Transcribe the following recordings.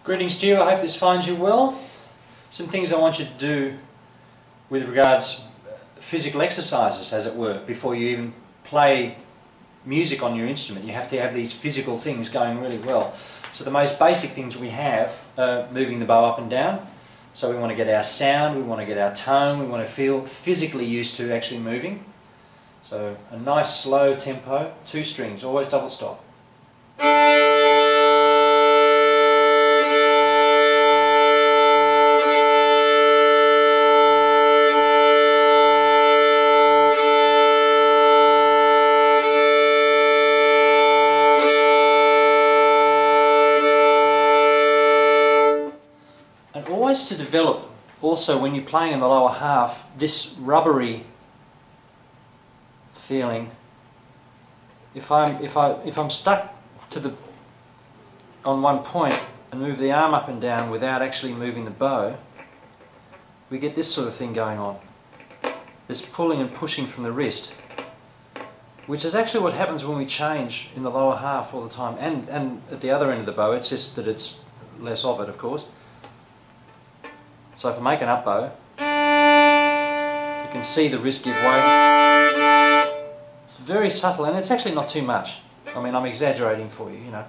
Greetings to you, I hope this finds you well. Some things I want you to do with regards physical exercises, as it were, before you even play music on your instrument. You have to have these physical things going really well. So the most basic things we have are moving the bow up and down. So we want to get our sound, we want to get our tone, we want to feel physically used to actually moving. So a nice slow tempo, 2 strings, always double stop. And always to develop, also when you're playing in the lower half, this rubbery feeling. If I'm stuck on one point and move the arm up and down without actually moving the bow, we get this sort of thing going on. This pulling and pushing from the wrist, which is actually what happens when we change in the lower half all the time, and at the other end of the bow. It's just that it's less of it, of course. So if I make an up bow, you can see the wrist give way. It's very subtle, and it's actually not too much. I mean, I'm exaggerating for you, you know.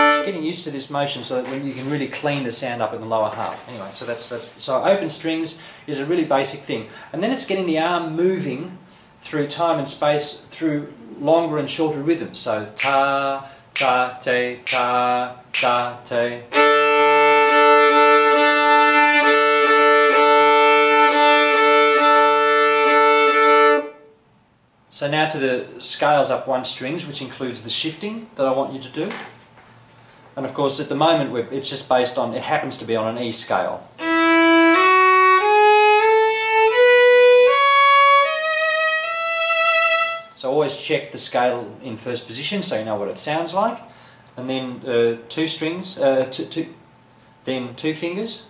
It's getting used to this motion so that when you can really clean the sound up in the lower half. Anyway, so so open strings is a really basic thing, and then it's getting the arm moving through time and space through longer and shorter rhythms. So ta, ta, te, ta, ta, te. So now to the scales up 1 strings, which includes the shifting that I want you to do. And of course at the moment it's just based on, it happens to be on an E scale. So always check the scale in first position so you know what it sounds like. And then 2 strings, then 2 fingers.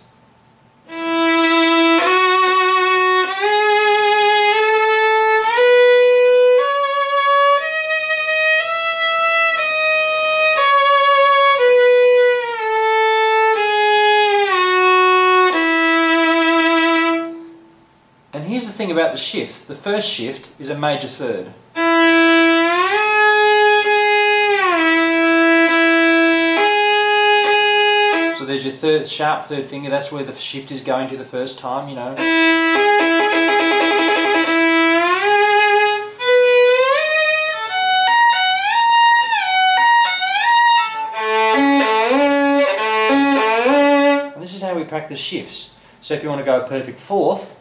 And here's the thing about the shift. The first shift is a major third. So there's your sharp third finger, that's where the shift is going to the first time, you know. And this is how we practice shifts. So if you want to go a perfect fourth,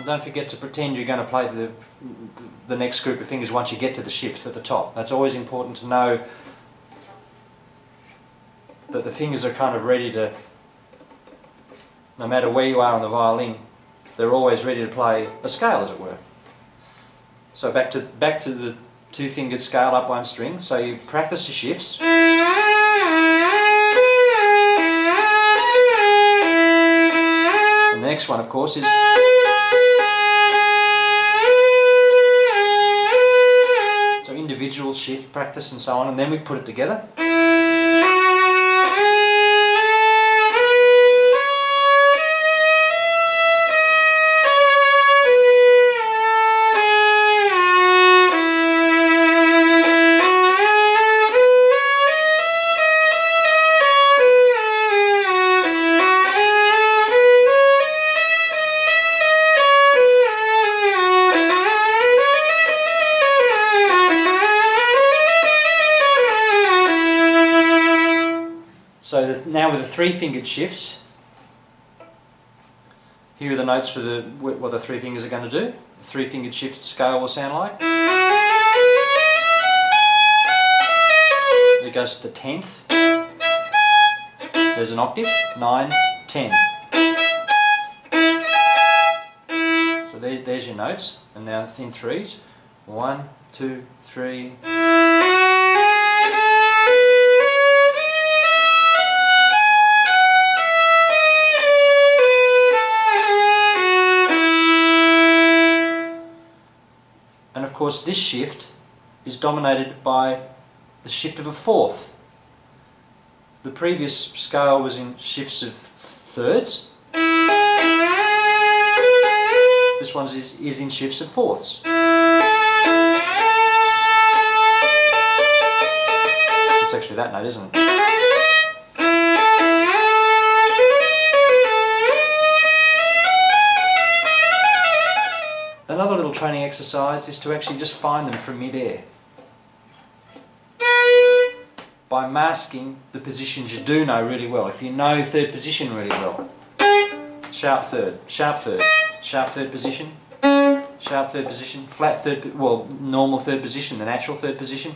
don't forget to pretend you're going to play the next group of fingers once you get to the shift at the top. That's always important to know, that the fingers are kind of ready to, no matter where you are on the violin, they're always ready to play a scale, as it were. So back to the 2-fingered scale up 1 string. So you practice your shifts. And the next one, of course, is individual shift practice and so on, and then we put it together. So now with the 3-fingered shifts, here are the notes for what the 3 fingers are going to do. The 3-fingered shift scale will sound like. It goes to the 10th, There's an octave, 9, 10. So there's your notes, and now thin 3's. 1, 2, 3. And of course this shift is dominated by the shift of a fourth. The previous scale was in shifts of thirds. This one is in shifts of fourths. It's actually that note, isn't it? Another little training exercise is to actually just find them from mid-air. By masking the positions you do know really well. If you know third position really well, sharp third, sharp third, sharp third position, sharp third position, flat third, well, normal third position, the natural third position.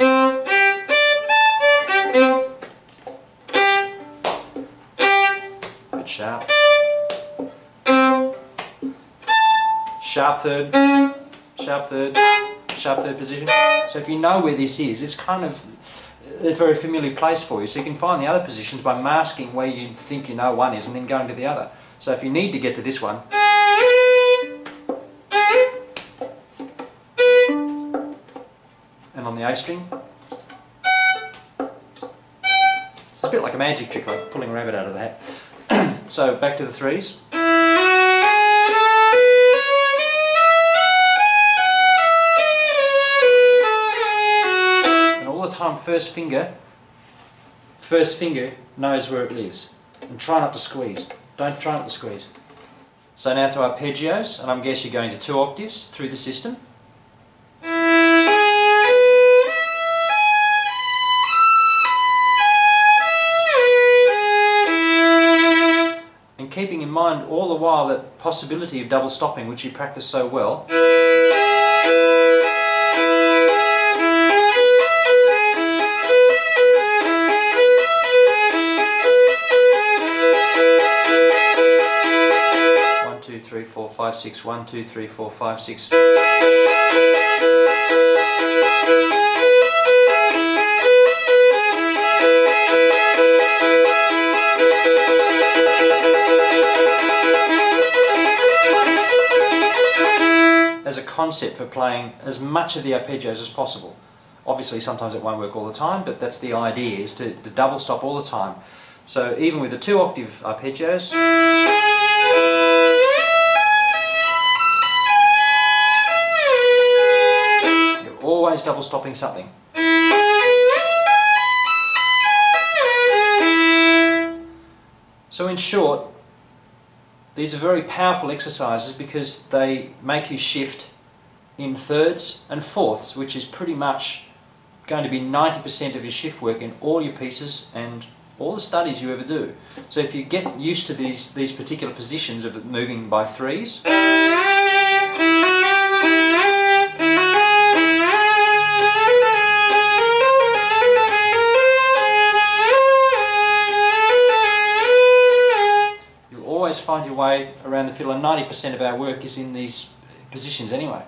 Bit sharp. Sharp third, sharp third, sharp third position. So if you know where this is, it's kind of a very familiar place for you. So you can find the other positions by masking where you think you know one is and then going to the other. So if you need to get to this one, and on the A string, it's a bit like a magic trick, like pulling a rabbit out of the hat. So back to the 3's. Time first finger knows where it is, and try not to squeeze. Don't try not to squeeze. So now to arpeggios, and I guess you're going to 2 octaves through the system. And keeping in mind all the while that possibility of double stopping, which you practice so well. Three, four, five, six. 1, 2, 3, 4, 5, 6. As a concept for playing as much of the arpeggios as possible. Obviously sometimes it won't work all the time, but that's the idea, is to double stop all the time. So even with the 2 octave arpeggios, always double stopping something. So in short, these are very powerful exercises because they make you shift in thirds and fourths, which is pretty much going to be 90% of your shift work in all your pieces and all the studies you ever do. So if you get used to these particular positions of moving by 3's, find your way around the fiddle, and 90% of our work is in these positions anyway.